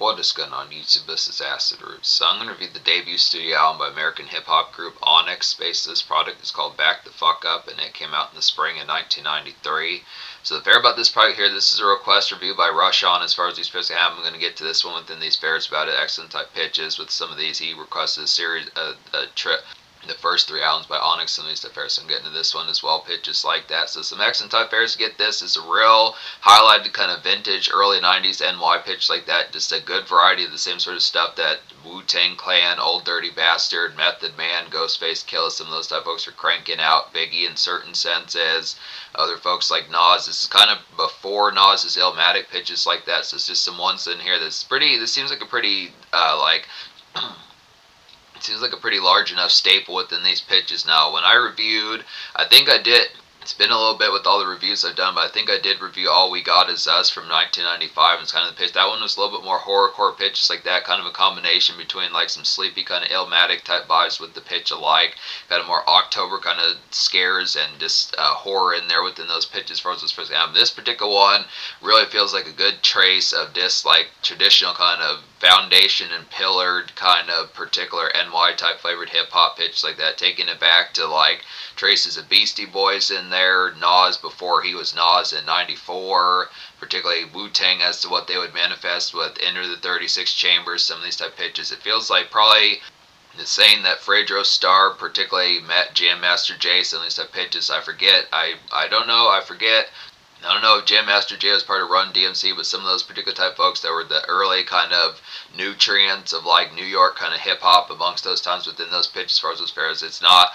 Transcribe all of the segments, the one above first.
What is going on YouTube? This is Acid Roots. So I'm going to review the debut studio album by American hip-hop group Onyx. Basically, this product is called Bacdafucup, and it came out in the spring of 1993. So the fair about this product here, this is a request review by Rush On as far as these picks I have. I'm going to get to this one within these fairs about it. Excellent type pitches. With some of these, he requested a series, the first three albums by Onyx, some of these type fairs. So I'm getting to this one as well, pitches like that. So some excellent type fairs to get this. It's a real highlighted kind of vintage early 90s NY pitch like that. Just a good variety of the same sort of stuff that Wu-Tang Clan, Old Dirty Bastard, Method Man, Ghostface Killah, some of those type folks are cranking out. Biggie in certain senses. Other folks like Nas. This is kind of before Nas' Illmatic pitches like that. So it's just some ones in here that's pretty, this seems like a pretty it seems like a pretty large enough staple within these pitches now. When I reviewed, I think I did, it's been a little bit with all the reviews I've done, but I think I did review All We Got Is Us from 1995, and it's kind of the pitch. That one was a little bit more horrorcore pitches like that, kind of a combination between like some sleepy kind of Illmatic type vibes with the pitch alike, kind of more October kind of scares and just horror in there within those pitches for those first album. This particular one really feels like a good trace of this like traditional kind of foundation and pillared kind of particular NY type flavored hip hop pitch like that, taking it back to like traces of Beastie Boys in there, Nas before he was Nas in 94, particularly Wu-Tang as to what they would manifest with Enter the 36 Chambers, some of these type pitches. It feels like probably the saying that Fredro Starr, particularly Jam Master Jay, some of these type pitches, I forget, I don't know, I forget. I don't know if Jam Master Jay was part of Run DMC, but some of those particular type folks that were the early kind of nutrients of like New York kind of hip hop amongst those times within those pitches as far as those fairs. It's not,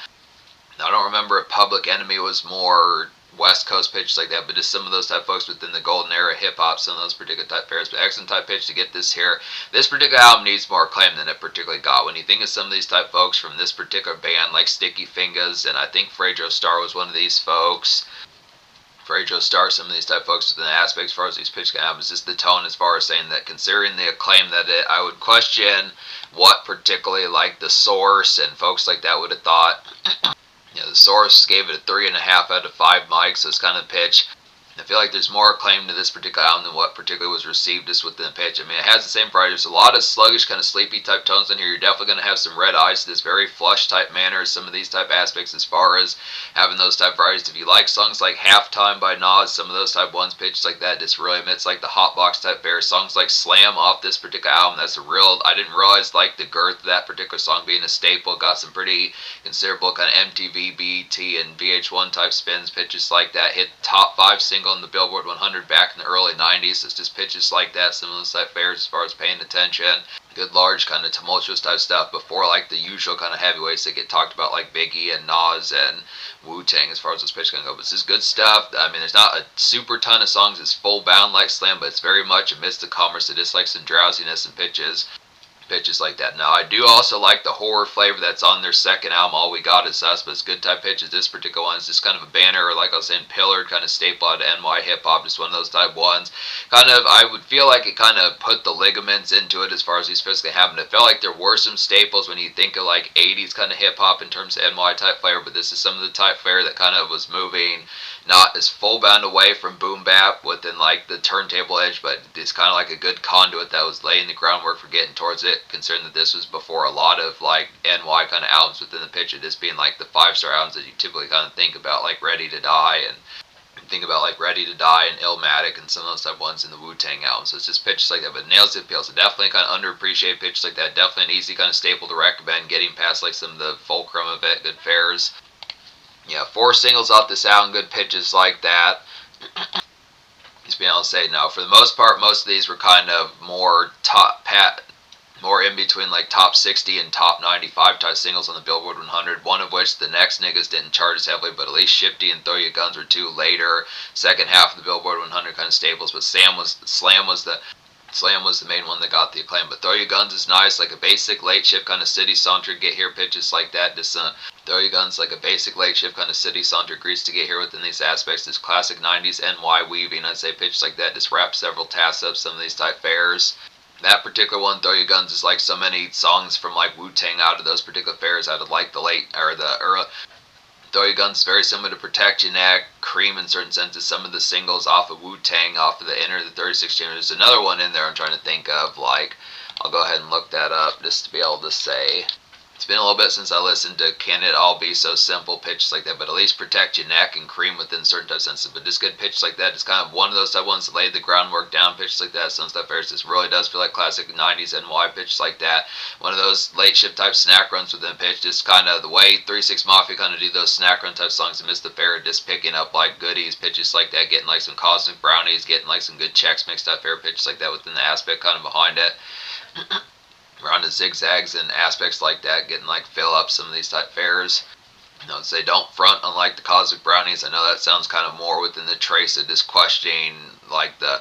I don't remember if Public Enemy was more West Coast pitches like that, but just some of those type folks within the golden era hip hop, some of those particular type fairs. But excellent type pitch to get this here. This particular album needs more acclaim than it particularly got. When you think of some of these type folks from this particular band, like Sticky Fingers, and I think Fredro Starr was one of these folks. Fredro Starr, some of these type folks within the aspects as far as these pitch albums, just the tone as far as saying that considering the acclaim that it, I would question what particularly like the Source and folks like that would have thought. You know, the Source gave it a 3.5 out of 5 mics, so it's kind of pitch. I feel like there's more acclaim to this particular album than what particularly was received just within the pitch. I mean, it has the same variety. There's a lot of sluggish, kind of sleepy type tones in here. You're definitely going to have some red eyes to this very flush type manner, some of these type aspects as far as having those type varieties. If you like songs like Halftime by Nas, some of those type ones pitched like that, just really emits like the hotbox type bear. Songs like Slam off this particular album, that's a real, I didn't realize like the girth of that particular song being a staple. Got some pretty considerable kind of MTV, BET, and VH1 type spins, pitches like that. Hit top 5 single in the Billboard 100 back in the early 90s. It's just pitches like that, some of those type fairs as far as paying attention. Good large kind of tumultuous type stuff before like the usual kind of heavyweights that get talked about like Biggie and Nas and Wu-Tang as far as those pitches can go. But this is good stuff. I mean, there's not a super ton of songs that's full bound like Slam, but it's very much amidst the commerce. It is like some drowsiness and pitches like that. Now, I do also like the horror flavor that's on their second album, All We Got Is Us, but it's good type pitches. This particular one is just kind of a banner, or like I was saying, pillared kind of staple out of NY hip-hop, just one of those type ones. Kind of, I would feel like it kind of put the ligaments into it as far as these physically happen. It felt like there were some staples when you think of like 80s kind of hip-hop in terms of NY type flavor, but this is some of the type flavor that kind of was moving not as full bound away from boom bap within like the turntable edge, but it's kind of like a good conduit that was laying the groundwork for getting towards it, considering that this was before a lot of like NY kind of albums within the pitch of this being like the 5-star albums that you typically kind of think about, like Ready to Die and think about like Ready to Die and Illmatic and some of those type ones in the Wu-Tang album. So it's just pitches like that, but nails the appeal. So definitely kind of underappreciated pitches like that. Definitely an easy kind of staple to recommend, getting past like some of the fulcrum of it, good fairs. Yeah, 4 singles off this album, good pitches like that. Just being able to say, now for the most part, most of these were kind of more more in between like top 60 and top 95 type singles on the Billboard 100, one of which the next niggas didn't chart as heavily, but at least Shifty and Throw Your Guns were 2 later, second half of the Billboard 100 kind of staples, but Slam was the main one that got the acclaim. But Throw Your Guns is nice, like a basic late shift kind of city saunter, get here pitches like that. Just Throw Your Guns like a basic late shift kind of city saunter grease to get here within these aspects. This classic 90s NY weaving, I'd say pitches like that, just wrap several tasks up, some of these type fairs. That particular one, Throw Your Guns, is like so many songs from like Wu-Tang out of those particular fairs out of like the late or the early Throw Your Guns, very similar to Protect Your Neck. Cream in certain senses, some of the singles off of Wu-Tang, off of the Enter the 36 Chamber. There's another one in there I'm trying to think of, like, I'll go ahead and look that up just to be able to say. It's been a little bit since I listened to Can It All Be So Simple, pitches like that, but at least Protect Your Neck and Cream within certain type senses. But just good pitches like that, it's kind of one of those type ones that laid the groundwork down, pitches like that. Some stuff airs, this really does feel like classic 90s NY pitches like that. One of those late shift type snack runs within pitch, just kind of the way 3-6 Mafia kind of do those snack run type songs and Miss the Fair, just picking up like goodies, pitches like that, getting like some cosmic brownies, getting like some good checks mixed up fair pitches like that within the aspect kind of behind it. Around the zigzags and aspects like that, getting like fill up some of these type fairs. You know, say don't front unlike the cosmic brownies. I know that sounds kind of more within the trace of just questioning like the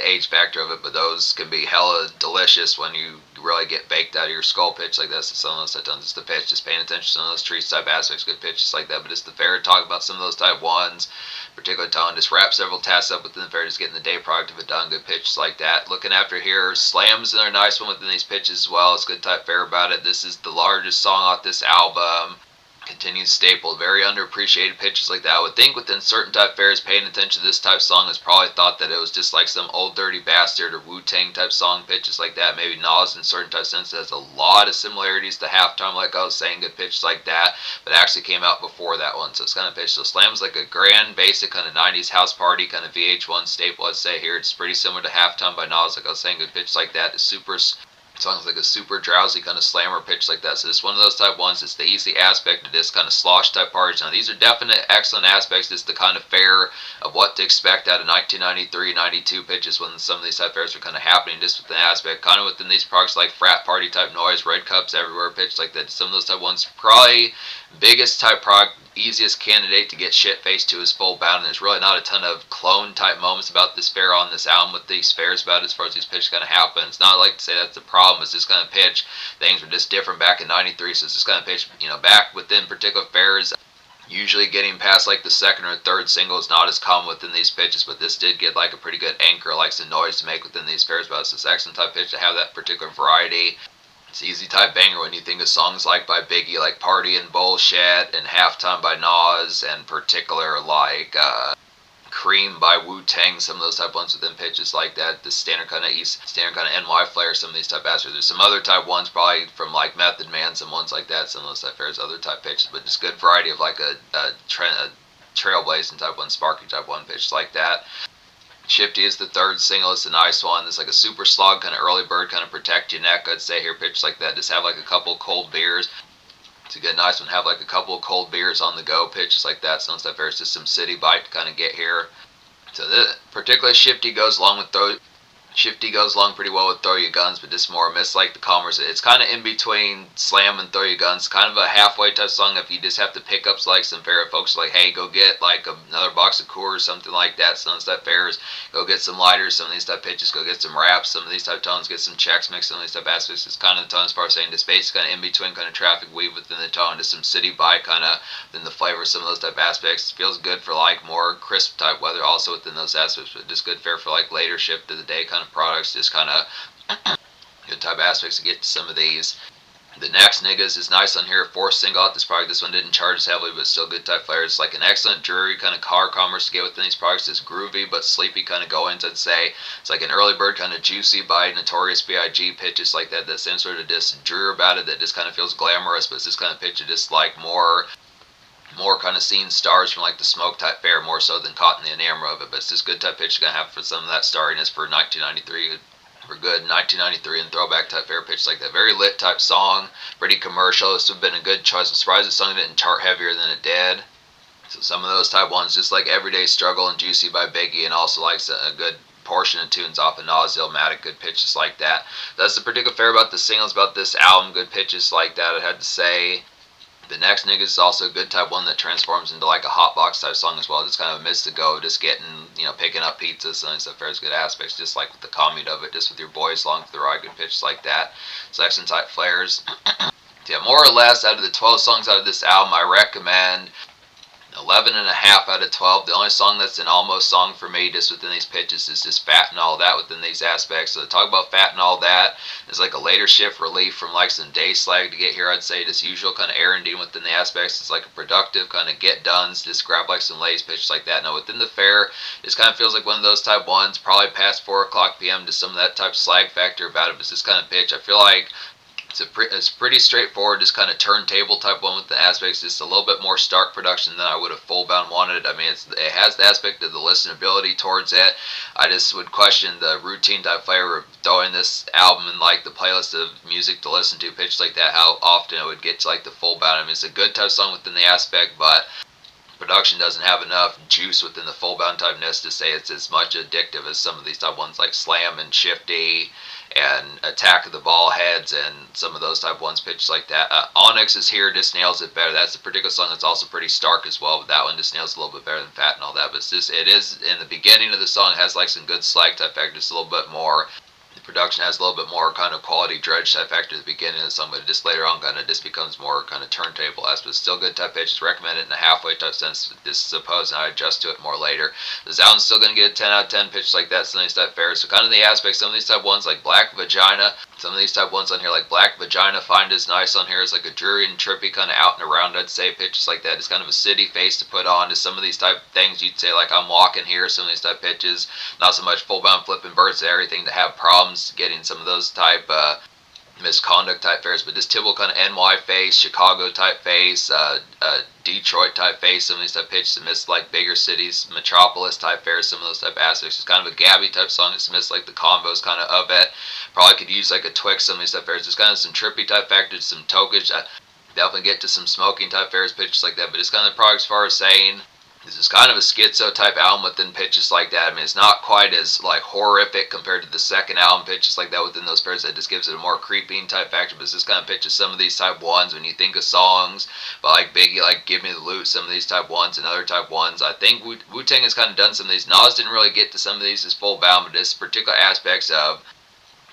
age factor of it, but those can be hella delicious when you really get baked out of your skull pitch like that. So some of those type just the pitch, just paying attention to some of those trees type aspects, good pitches like that. But it's the fair, talk about some of those type ones, particular tone, just wrap several tasks up within the fair, just getting the day product of it done, good pitches like that. Looking after here, slams and they're a nice one within these pitches as well. It's good type fair about it. This is the largest song off this album. Continued staple, very underappreciated pitches like that. I would think within certain type fairs paying attention to this type song has probably thought that it was just like some Old Dirty Bastard or Wu-Tang type song pitches like that. Maybe Nas in certain type sense has a lot of similarities to Halftime, like I was saying, good pitches like that, but actually came out before that one. So it's kind of pitch. So Slam's like a grand basic kind of 90s house party kind of VH1 staple, I'd say here. It's pretty similar to Halftime by Nas, like I was saying, good pitch like that. It's super songs like a super drowsy kind of slammer pitch like that. So it's one of those type ones. It's the easy aspect of this kind of slosh type parties. Now these are definite excellent aspects. It's the kind of fair of what to expect out of 1993, 92 pitches when some of these type fairs are kind of happening. Just with the aspect, kind of within these products like frat party type noise, red cups everywhere pitch like that. Some of those type ones probably biggest type product, easiest candidate to get shit faced to is Full Bound. And there's really not a ton of clone type moments about this fair on this album with these fairs about it as far as these pitches kind of happen. It's not like to say that's the problem. It's just kind of pitch. Things were just different back in 93. So it's just kind of pitch, you know, back within particular fairs. Usually getting past like the second or third single is not as common within these pitches, but this did get like a pretty good anchor, like some noise to make within these fairs. But it's this excellent type pitch to have that particular variety. It's easy type banger when you think of songs like by Biggie, like Party and Bullshit, and Halftime by Nas, and particular like Cream by Wu-Tang, some of those type ones within pitches like that. The standard kind of NY flair, some of these type aspects. There's some other type ones probably from like Method Man, some ones like that, some of those type fairs, other type pitches, but just good variety of like a trailblazing type one, sparky type one pitch like that. Shifty is the third single. It's a nice one. It's like a super slog kind of early bird kind of protect your neck, I'd say here, pitch like that. Just have like a couple cold beers. It's a good nice one. Have like a couple of cold beers on the go, pitches like that. Some stuff there's just some city bite to kind of get here. So this particular Shifty goes along pretty well with Throw Your Guns, but just more miss like the commerce. It's kind of in between Slam and Throw Your Guns, kind of a halfway type song. If you just have to pick up like some fair folks like, hey, go get like another box of Coors, something like that. Some of these type fairs, go get some lighters. Some of these type pitches, go get some raps. Some of these type tones, get some checks mixed. Some of these type aspects. It's kind of the tone as far as saying this bass kind of in between kind of traffic weave within the tone, just some city bite kind of within the flavor. Some of those type aspects. It feels good for like more crisp type weather also within those aspects, but just good fair for like later shift of the day kind of products. Just kind of good type aspects to get to some of these. The next niggas is nice on here. Fourth single out this product. This one didn't charge as heavily, but still good type flair. It's like an excellent dreary kind of car commerce to get within these products. It's groovy but sleepy kind of go-ins, I'd say. It's like an early bird kind of juicy by Notorious B.I.G. pitches like that. That same sort of just drear about it that just kind of feels glamorous, but it's this kind of pitch of just like more kind of seeing stars from like the smoke type fair more so than caught in the enamor of it. But it's just good type pitch you're gonna have for some of that starriness for 1993. For good 1993 and throwback type fair pitch like that. Very lit type song, pretty commercial. This would have been a good choice. I'm surprised the song didn't chart heavier than it did. So some of those type ones, just like Everyday Struggle and Juicy by Biggie, and also like a good portion of tunes off of Die and Illmatic, good pitches like that. That's the particular fair about the singles about this album, good pitches like that, I had to say. The next nigga is also a good type one that transforms into like a hot box type song as well. Just kind of a miss to go, just getting, you know, picking up pizzas and stuff. There's good aspects, just like with the commute of it, just with your boys along for the ride, good pitches like that. Section type flares. Yeah, more or less out of the 12 songs out of this album, I recommend 11.5 out of 12. The only song that's an almost song for me just within these pitches is just Fat and All That within these aspects. So to talk about Fat and All That is like a later shift relief from like some day slag to get here. I'd say just usual kind of R&D within the aspects. It's like a productive kind of get done. Just grab like some lays pitches like that. Now within the fair, this kind of feels like one of those type ones, probably past 4 o'clock p.m. to some of that type slag factor about it. But this kind of pitch, I feel like it's pretty straightforward, just kind of turntable type one with the aspects, just a little bit more stark production than I would have full bound wanted. I mean, it has the aspect of the listenability towards it. I just would question the routine type flavor of throwing this album in like the playlist of music to listen to, pitch like that, how often it would get to like the full bound. I mean, it's a good type song within the aspect, but production doesn't have enough juice within the full bound typeness to say it's as much addictive as some of these type ones like Slam and Shifty and Attack of the Ball Heads and some of those type ones pitches like that. Onyx is here, just nails it better. That's a particular song that's also pretty stark as well, but that one just nails a little bit better than Fat and All That. But it is in the beginning of the song, it has like some good slag type factor, just a little bit more. The production has a little bit more kind of quality dredge type factor at the beginning of the song, but just later on kind of just becomes more kind of turntable as, but still good type pitches. Recommend it in a halfway type sense, just suppose, and I adjust to it more later. The Zoun's still going to get a 10 out of 10 pitch like that, some of these type fairs. So kind of the aspects, some of these type ones like Black Vagina, some of these type ones on here like Black Vagina, Find is nice on here. It's like a dreary and trippy kind of out and around, I'd say, pitches like that. It's kind of a city face to put on to some of these type things. You'd say like I'm walking here, some of these type pitches. Not so much full bound flipping birds and everything to have problems getting some of those type misconduct type fairs, but this typical kind of NY face, Chicago type face, Detroit type face, some of these type pitches to miss like bigger cities, Metropolis type fairs, some of those type aspects. It's kind of a Gabby type song to miss like the combos kind of it. Probably could use like a Twix, some of these type fairs. There's kind of some trippy type factors, some tokage. Definitely get to some smoking type fairs, pitches like that, but it's kind of the product as far as saying this is kind of a schizo type album within pitches like that. I mean, it's not quite as like horrific compared to the second album pitches like that within those pairs. That just gives it a more creeping type factor. But it's just kind of pitches some of these type ones when you think of songs, but like Biggie, like Give Me the Loot, some of these type ones and other type ones. I think Wu-Tang has kind of done some of these. Nas didn't really get to some of these as full bound, but this particular aspects of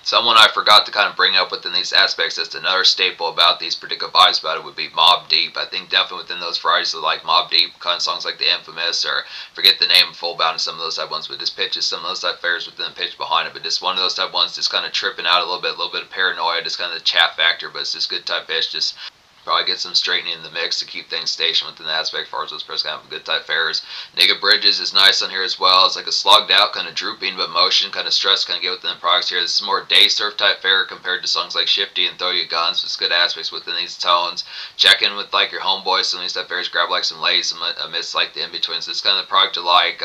someone I forgot to kind of bring up within these aspects that's another staple about these particular vibes about it would be Mobb Deep. I think definitely within those varieties of like Mobb Deep kind of songs like The Infamous or forget the name Full Bound and some of those type ones, but just pitches some of those type fares within the pitch behind it. But just one of those type ones just kind of tripping out a little bit of paranoia, just kind of the chat factor, but it's just good type pitch, just probably get some straightening in the mix to keep things stationed within the aspect as far as those pairs kind of good type fares. Nigga Bridges is nice on here as well. It's like a slugged out, kind of drooping, but motion, kind of stress, kind of get within the products here. This is more day surf type fare compared to songs like Shifty and Throw Your Guns. It's good aspects within these tones. Check in with like your homeboys, some of these type fares, grab like some lays amidst like the in-betweens. So it's kind of the product to like,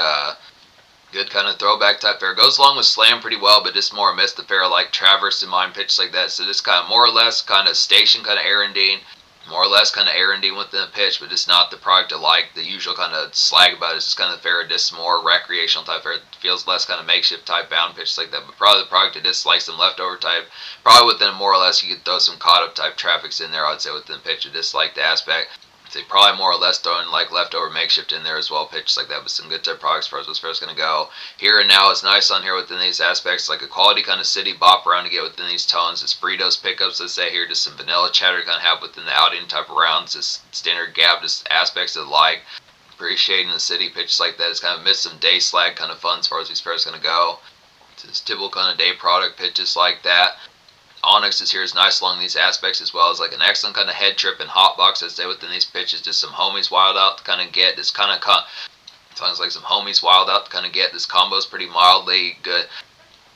good kind of throwback type fare. Goes along with Slam pretty well, but just more amidst the fare like Traverse in mind, pitch like that. So this kind of more or less kind of station kind of R&D. More or less kind of R&D within the pitch, but it's not the product I like. The usual kind of slag about it is just kind of fair, just more recreational type fair. It feels less kind of makeshift type bound pitch like that, but probably the product to just like some leftover type. Probably within more or less you could throw some caught up type traffics in there, I'd say within the pitch, or just like the aspect. They probably more or less throwing like leftover makeshift in there as well, pitches like that, but some good type products for us as far as going to go. Here and Now is nice on here within these aspects, like a quality kind of city bop around to get within these tones. It's Fritos pickups, let's say here, just some vanilla chatter to kind of have within the outing type of rounds, just standard gab, just aspects of like appreciating the city pitches like that. It's kind of missed some day slag kind of fun as far as these pairs going to go. It's this typical kind of day product pitches like that. Onyx is here is nice along these aspects as well as like an excellent kind of head trip and hot box, I'd say within these pitches. Just some homies wild out to kind of get this kind of sounds like some homies wild out to kind of get this combo's pretty mildly good.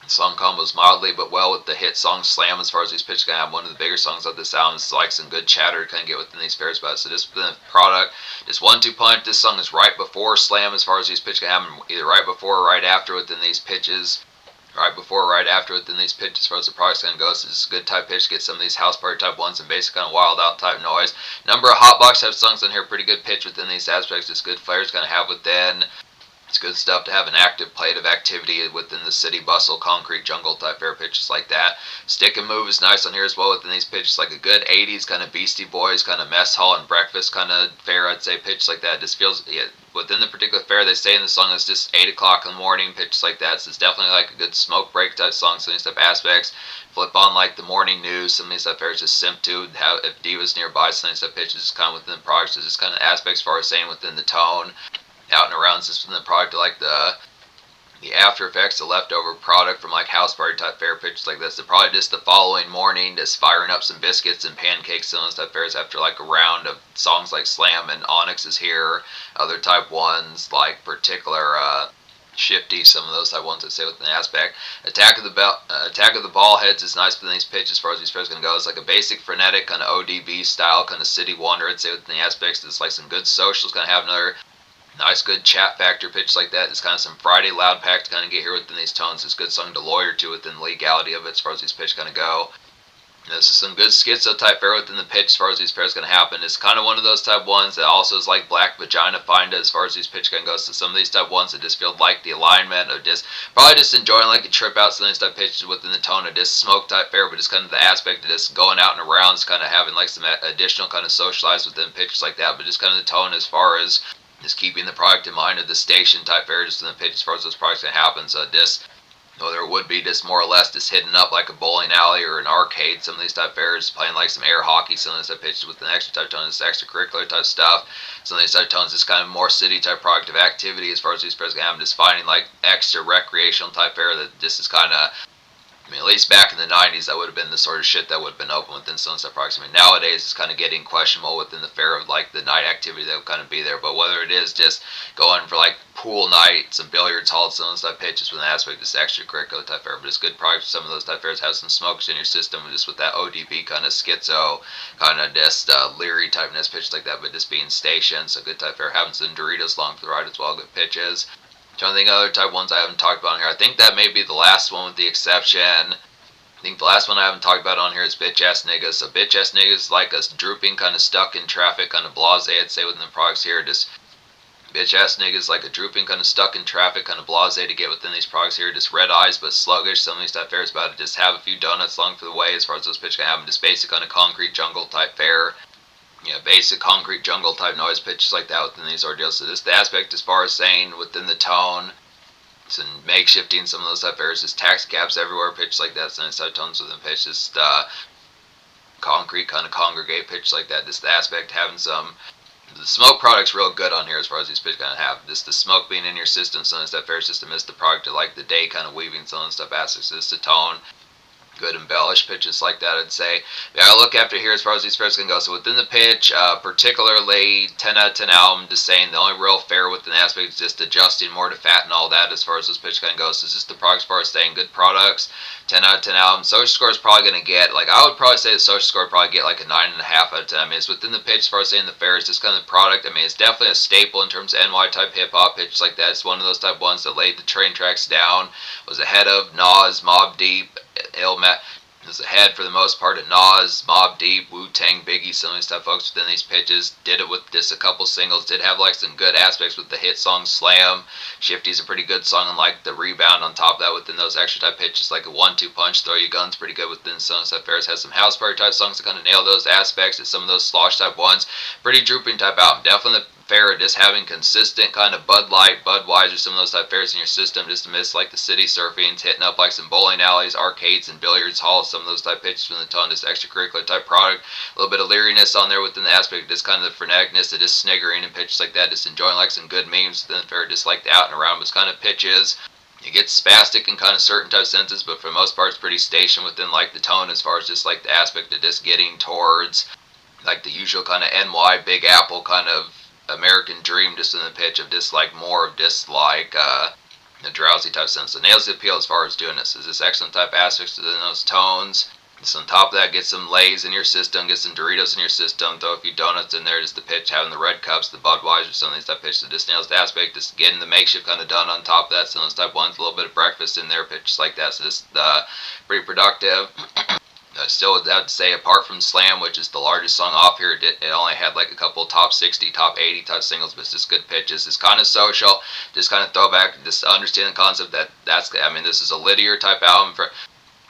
Song combos mildly but well with the hit song Slam as far as these pitches kind of have one of the bigger songs of this album. It's like some good chatter to kind of get within these pairs about. So this product, this 1-2 punch, this song is right before Slam as far as these pitches can happen, either right before or right after within these pitches. Right before or right after within these pitches as far as the product's going to go. So it's a good type pitch to get some of these house party type ones and basic kind of wild out type noise. Number of hotbox type songs on here, pretty good pitch within these aspects. Just good flares going to have within It's good stuff to have an active plate of activity within the city bustle, concrete jungle type fare pitches like that. Stick and move is nice on here as well within these pitches, like a good 80s kind of Beastie Boys kind of mess hall and breakfast kind of fare, I'd say, pitch like that. Just feels, yeah, within the particular fare, they say in the song it's just 8 o'clock in the morning, pitches like that. So it's definitely like a good smoke break type song, some of these type aspects. Flip on like the morning news, some of these type fares just simp to, have, if Diva's nearby, some of these type pitches kind of within the product. So just kind of aspects as far as saying within the tone. Out and around just within the product, like the after effects, the leftover product from like house party type fare pitches like this. And probably just the following morning, just firing up some biscuits and pancakes and those type fares after like a round of songs like Slam and Onyx is here. Other type ones like particular Shifty, some of those type ones that say within the aspect. Attack of the Ball Heads is nice within these pitches as far as these pairs can go. It's like a basic frenetic kind of ODB style kind of city wonder, I'd say within the aspects. It's like some good socials, kind of have another nice good chat factor pitch like that. It's kind of some Friday loud pack to kind of get here within these tones. It's good song to lawyer to within the legality of it as far as these pitch kind of go. This is some good schizo type fare within the pitch as far as these pairs going to happen. It's kind of one of those type ones that also is like Black Vagina Finda as far as these pitch can go. So some of these type ones that just feel like the alignment of just probably just enjoying like a trip out. Some of these type pitches within the tone of just smoke type fare, but just kind of the aspect of just going out and around, kind of having like some additional kind of socialized within pitches like that. But just kind of the tone as far as just keeping the product in mind of the station type fare just in the pitch as far as those products can happen. So just whether it would be just more or less just hidden up like a bowling alley or an arcade, some of these type fares, playing like some air hockey, some of these type pitches with an extra type tone, this extracurricular type stuff. Some of these type tones, this kind of more city type product of activity as far as these fares can happen, just finding like extra recreational type fare that just is kind of, I mean, at least back in the 90s, that would have been the sort of shit that would have been open within some stuff products. I mean, nowadays it's kind of getting questionable within the fare of like the night activity that would kind of be there. But whether it is just going for like pool night, some billiards halls, some of those type pitches with an aspect of this extracurricular type fare, but it's good products. Some of those type fares have some smokes in your system, just with that ODB kind of schizo, kind of just leery typeness pitch like that, but just being stationed. So good type fare, having some Doritos along for the ride as well, good pitches. Trying to think of other type ones I haven't talked about on here. I think that may be the last one with the exception. I think the last one I haven't talked about on here is bitch ass niggas. So bitch ass niggas is like a drooping, kind of stuck in traffic, kind of blase, I'd say within the products here. Just bitch ass niggas like a drooping, kind of stuck in traffic, kind of blase to get within these products here. Just red eyes but sluggish. Some of these type fares about it. Just have a few donuts along for the way as far as those pitch can happen. Just basic kind of concrete jungle type fare. Yeah, basic concrete jungle type noise pitches like that within these ordeals. So this the aspect as far as saying within the tone, some makeshifting some of those type areas, just taxi cabs everywhere, pitch like that, some type tones within pitch, just concrete kind of congregate pitch like that. Just the aspect having some, the smoke product's real good on here as far as these pitch kind of have. Just the smoke being in your system, some of the stuff fares just to miss the product, to like the day kind of weaving some of the stuff aspects. Just the tone. Good embellished pitches like that, I'd say. Yeah, I look after here as far as these fares can go. So within the pitch, particularly 10 out of 10 album, just saying the only real fare within the aspect is just adjusting more to fat and all that as far as this pitch kind of goes. So it's just the product as far as saying good products. 10 out of 10 album. Social score is probably going to get, like, I would probably say the social score would probably get like a 9.5 out of 10. I mean, it's within the pitch as far as saying the fare is just kind of the product. I mean, it's definitely a staple in terms of NY type hip hop pitch like that. It's one of those type ones that laid the train tracks down, was ahead of Nas, Mobb Deep, Illmatic. Was ahead for the most part of Nas, Mobb Deep, Wu-Tang, Biggie, some of these type folks within these pitches. Did it with just a couple singles. Did have like some good aspects with the hit song Slam. Shifty's a pretty good song, and like the rebound on top of that within those extra type pitches, like a 1-2 punch, throw your guns, pretty good within some of the fares. Has some house party type songs to kind of nail those aspects. And some of those slosh type ones, pretty drooping type album. Definitely the fare just having consistent kind of Bud Light, Budweiser, some of those type fares in your system, just to miss like the city surfing, hitting up like some bowling alleys, arcades, and billiards halls, some of those type pitches from the tone, this extracurricular type product. A little bit of leeriness on there within the aspect of just kind of the freneticness, of just sniggering and pitches like that, just enjoying like some good memes within the fare, just like the out and around was kind of pitches. It gets spastic in kind of certain type senses, but for the most part it's pretty stationed within like the tone as far as just like the aspect of just getting towards like the usual kind of NY Big Apple kind of American Dream, just in the pitch of just like more of just like the drowsy type sense. So nails the appeal as far as doing this. Is this excellent type aspects within those tones. So on top of that, get some Lays in your system, get some Doritos in your system, throw a few donuts in there, just the pitch, having the red cups, the Budweiser, some of these type pitches, so just nails the aspect, just getting the makeshift kind of done on top of that, some of those type ones, a little bit of breakfast in there, pitches like that, so just pretty productive. I still would have to say, apart from Slam, which is the largest song off here, it only had like a couple top 60, top 80 type singles, but it's just good pitches. It's kind of social, just kind of throwback, just understand the concept that this is a Lydier type album for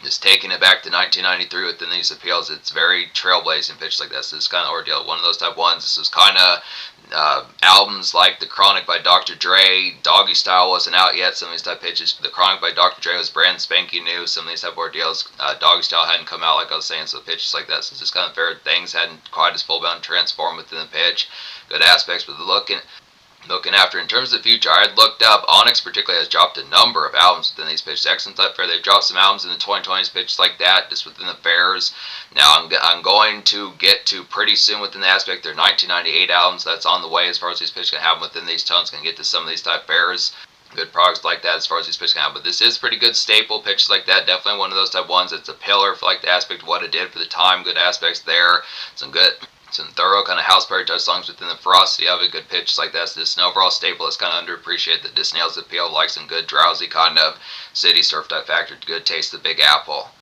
just taking it back to 1993 within these appeals. It's very trailblazing pitches like that. So it's kind of ordeal. One of those type ones. This is kind of albums like The Chronic by Dr. Dre. Doggy Style wasn't out yet. Some of these type pitches. The Chronic by Dr. Dre was brand spanking new. Some of these type ordeals. Doggy Style hadn't come out, like I was saying. So pitches like that. So it's just kind of fair things hadn't quite as full bound transformed within the pitch. Good aspects, but looking after in terms of the future, I had looked up. Onyx particularly has dropped a number of albums within these pitches. Excellent type fair. They've dropped some albums in the 2020s pitches like that, just within the fairs. Now I'm going to get to pretty soon within the aspect their 1998 albums. That's on the way as far as these pitches can have within these tones. Can get to some of these type fairs. Good products like that as far as these pitches can have. But this is pretty good staple pitches like that. Definitely one of those type ones. It's a pillar for like the aspect of what it did for the time. Good aspects there. Some thorough kind of house party touch songs within the ferocity of it, good pitches like that. So this is an overall staple that's kind of underappreciated that just nails the appeal, like some good drowsy kind of city surf type factor, good taste of Big Apple.